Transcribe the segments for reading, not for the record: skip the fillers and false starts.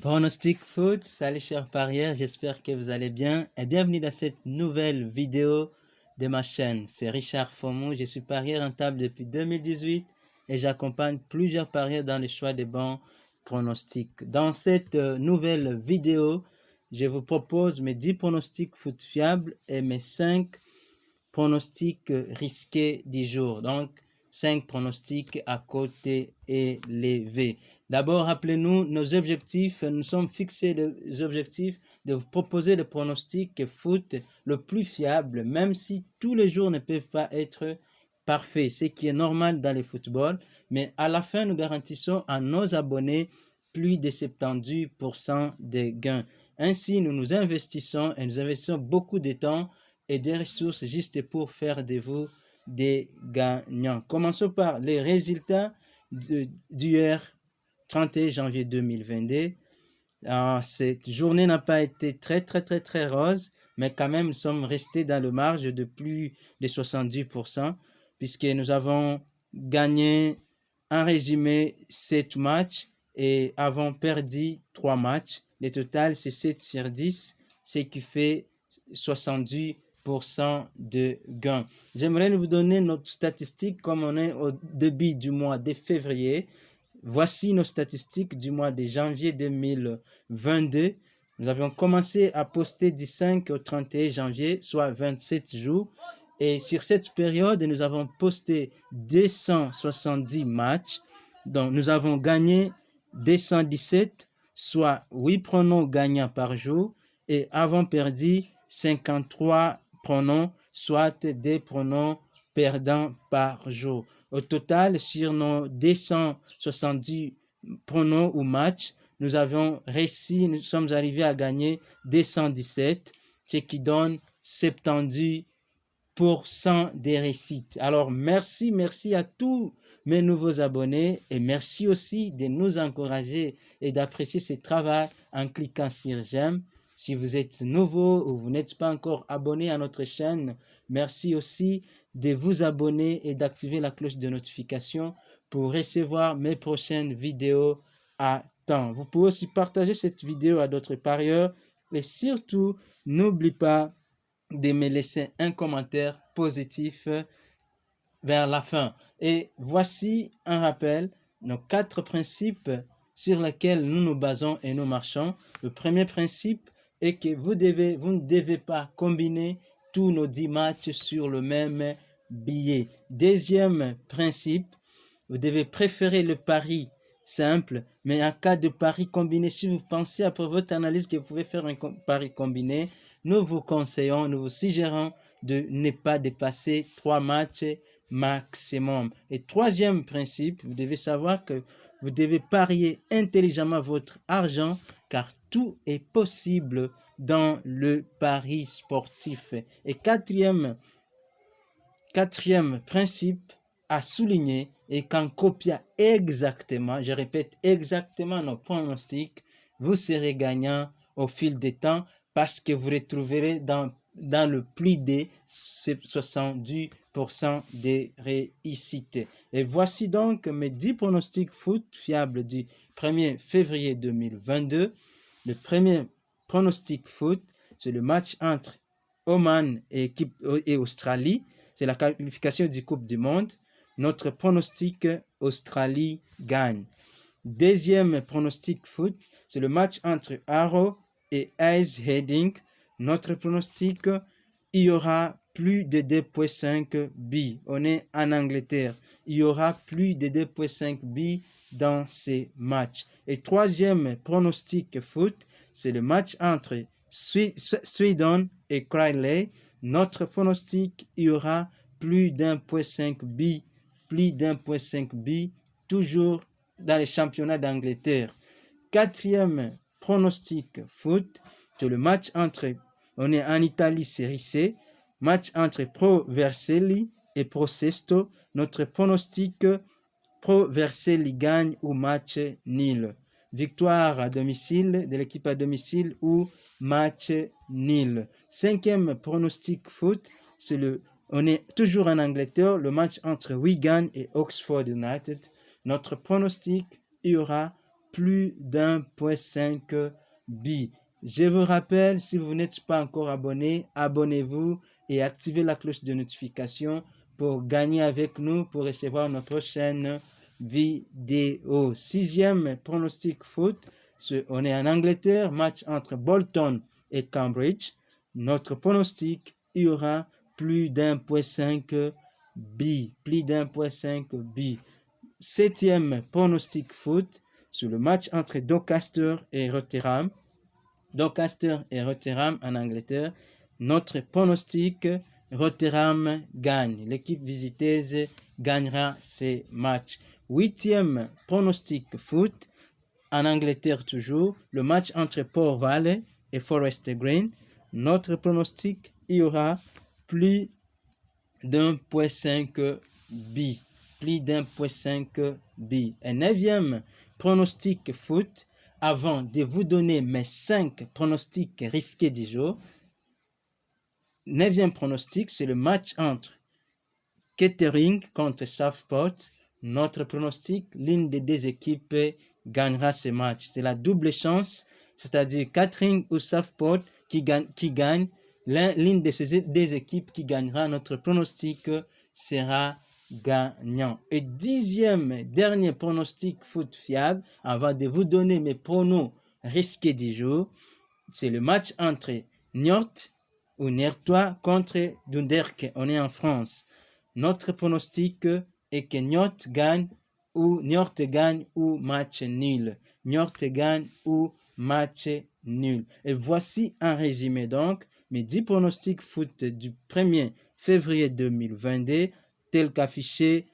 Pronostic foot, salut chers parieurs, j'espère que vous allez bien et bienvenue dans cette nouvelle vidéo de ma chaîne. C'est Richard Fomou, je suis parieur rentable depuis 2018 et j'accompagne plusieurs parieurs dans le choix des bons pronostics. Dans cette nouvelle vidéo, je vous propose mes 10 pronostics foot fiables et mes 5 pronostics risqués du jour. Donc, 5 pronostics à côté élevé. D'abord, rappelez-nous nos objectifs. Nous sommes fixés des objectifs de vous proposer le pronostic foot le plus fiable, même si tous les jours ne peuvent pas être parfaits, ce qui est normal dans le football. Mais à la fin, nous garantissons à nos abonnés plus de 70% de gains. Ainsi, nous nous investissons et nous investissons beaucoup de temps et des ressources juste pour faire de vous des gagnants. Commençons par les résultats d'hier 31 janvier 2022. Cette journée n'a pas été très rose, mais quand même nous sommes restés dans le marge de plus de 70% puisque nous avons gagné en résumé 7 matchs et avons perdu 3 matchs. Le total c'est 7 sur 10, ce qui fait 70% de gains. J'aimerais vous donner notre statistique comme on est au début du mois de février. Voici nos statistiques du mois de janvier 2022. Nous avions commencé à poster du 5 au 31 janvier, soit 27 jours. Et sur cette période, nous avons posté 270 matchs. Donc, nous avons gagné 217, soit 8 pronoms gagnants par jour. Et avons perdu 53 pronoms, soit des pronoms perdants par jour. Au total, sur nos 270 pronoms ou matchs, nous avons réussi, nous sommes arrivés à gagner 217, ce qui donne 70% des réussites. Alors, merci à tous mes nouveaux abonnés et merci aussi de nous encourager et d'apprécier ce travail en cliquant sur j'aime. Si vous êtes nouveau ou vous n'êtes pas encore abonné à notre chaîne, merci aussi de vous abonner et d'activer la cloche de notification pour recevoir mes prochaines vidéos à temps. Vous pouvez aussi partager cette vidéo à d'autres parieurs et surtout, n'oubliez pas de me laisser un commentaire positif vers la fin. Et voici un rappel, nos 4 principes sur lesquels nous nous basons et nous marchons. Le premier principe est que vous ne devez pas combiner tous nos 10 matchs sur le même billet. Deuxième principe, vous devez préférer le pari simple, mais en cas de pari combiné, si vous pensez après votre analyse que vous pouvez faire un pari combiné, nous vous conseillons, nous vous suggérons de ne pas dépasser 3 matchs maximum. Et troisième principe, vous devez savoir que vous devez parier intelligemment votre argent car tout est possible dans le pari sportif. Et quatrième principe à souligner est qu'en copiant exactement, je répète exactement nos pronostics, vous serez gagnant au fil des temps parce que vous retrouverez dans le plus de 70% des réussites. Et voici donc mes 10 pronostics foot fiables du 1er février 2022. Le premier pronostic foot, c'est le match entre Oman et Australie. C'est la qualification du Coupe du Monde. Notre pronostic, Australie gagne. Deuxième pronostic foot, c'est le match entre Arrow et Ice Heading. Notre pronostic, il y aura plus de 2.5 billes. On est en Angleterre. Il y aura plus de 2.5 billes dans ces matchs. Et troisième pronostic foot, c'est le match entre Sweden et Crawley. Notre pronostic, il y aura plus d'1.5 billes. Plus d'1.5 billes, toujours dans les championnats d'Angleterre. Quatrième pronostic foot, c'est le match entre, on est en Italie, série C, match entre Pro Vercelli et Pro Sesto. Notre pronostic, Pro Vercelli gagne ou match nul. Victoire à domicile de l'équipe à domicile ou match nul. Cinquième pronostic foot, c'est on est toujours en Angleterre, le match entre Wigan et Oxford United. Notre pronostic, il y aura plus d'1,5 bi. Je vous rappelle, si vous n'êtes pas encore abonné, abonnez-vous et activez la cloche de notification pour gagner avec nous, pour recevoir nos prochaines vidéos. 6e pronostic foot. On est en Angleterre, match entre Bolton et Cambridge. Notre pronostic, il y aura plus d'1,5 bi. Plus d'1,5 bi. 7e pronostic foot sur le match entre Doncaster et Rotherham. Doncaster et Rotherham en Angleterre. Notre pronostic, Rotherham gagne. L'équipe visiteuse gagnera ces matchs. 8e pronostic foot en Angleterre toujours. Le match entre Port Vale et Forest Green. Notre pronostic, il y aura plus d'1,5 bi. Plus d'1,5 bi. Et 9e pronostic foot, avant de vous donner mes 5 pronostics risqués du jour. 9e pronostic, c'est le match entre Kettering contre Southport. Notre pronostic, l'une des deux équipes gagnera ce match. C'est la double chance, c'est-à-dire Kettering ou Southport qui gagne. L'une de ces deux équipes qui gagnera, notre pronostic sera gagnant. Et 10e, dernier pronostic foot fiable, avant de vous donner mes pronos risqués du jour, c'est le match entre Niort ou Nertois contre Dunkerque. On est en France. Notre pronostic est que Niort gagne ou match nul. Niort gagne ou match nul. Et voici un résumé donc, mes 10 pronostics foot du 1er février 2022, tel qu'affiché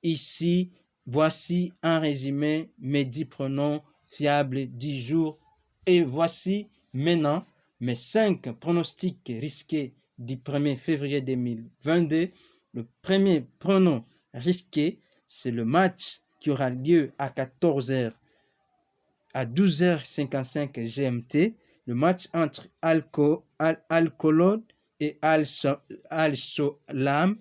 ici. Voici un résumé, mes 10 pronoms fiables du jour. Et voici maintenant mes 5 pronostics risqués du 1er février 2022. Le premier pronom risqué, c'est le match qui aura lieu à 14h, à 12h55 GMT. Le match entre Al-Kholod et Al-Solam.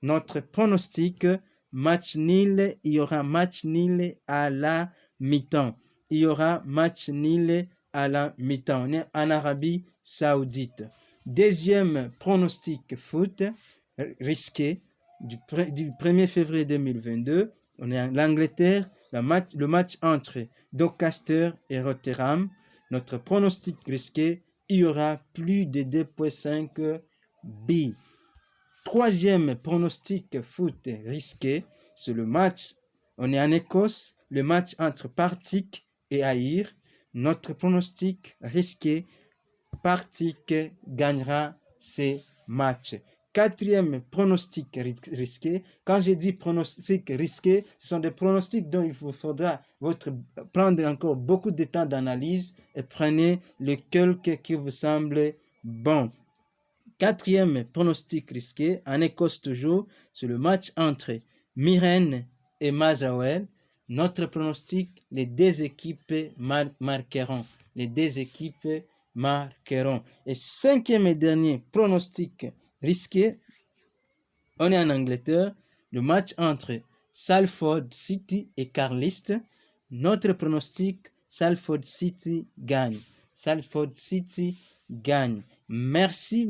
Notre pronostic, match nul, il y aura match nul à la mi-temps. Il y aura match nul à la mi-temps. On est en Arabie Saoudite. Deuxième pronostic foot risqué du 1er février 2022. On est en Angleterre. Le match entre Doncaster et Rotherham. Notre pronostic risqué, il y aura plus de 2,5 bi. Troisième pronostic foot risqué, c'est le match, on est en Écosse, le match entre Partick et Ayr. Notre pronostic risqué, Partick gagnera ces matchs. Quatrième pronostic risqué. Quand je dis pronostic risqué, ce sont des pronostics dont il vous faudra prendre encore beaucoup de temps d'analyse et prenez lequel qui vous semble bon. Quatrième pronostic risqué, en Écosse toujours, c'est le match entre Myrène et Motherwell. Notre pronostic, les deux équipes marqueront. Les deux équipes marqueront. Et cinquième et dernier pronostic risqué, on est en Angleterre, le match entre Salford City et Carlisle. Notre pronostic, Salford City gagne. Salford City gagne. Merci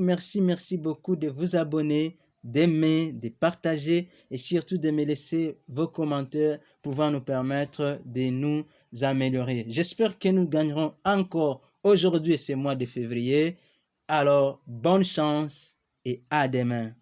beaucoup de vous abonner, d'aimer, de partager et surtout de me laisser vos commentaires pouvant nous permettre de nous améliorer. J'espère que nous gagnerons encore aujourd'hui ce mois de février. Alors, bonne chance et à demain.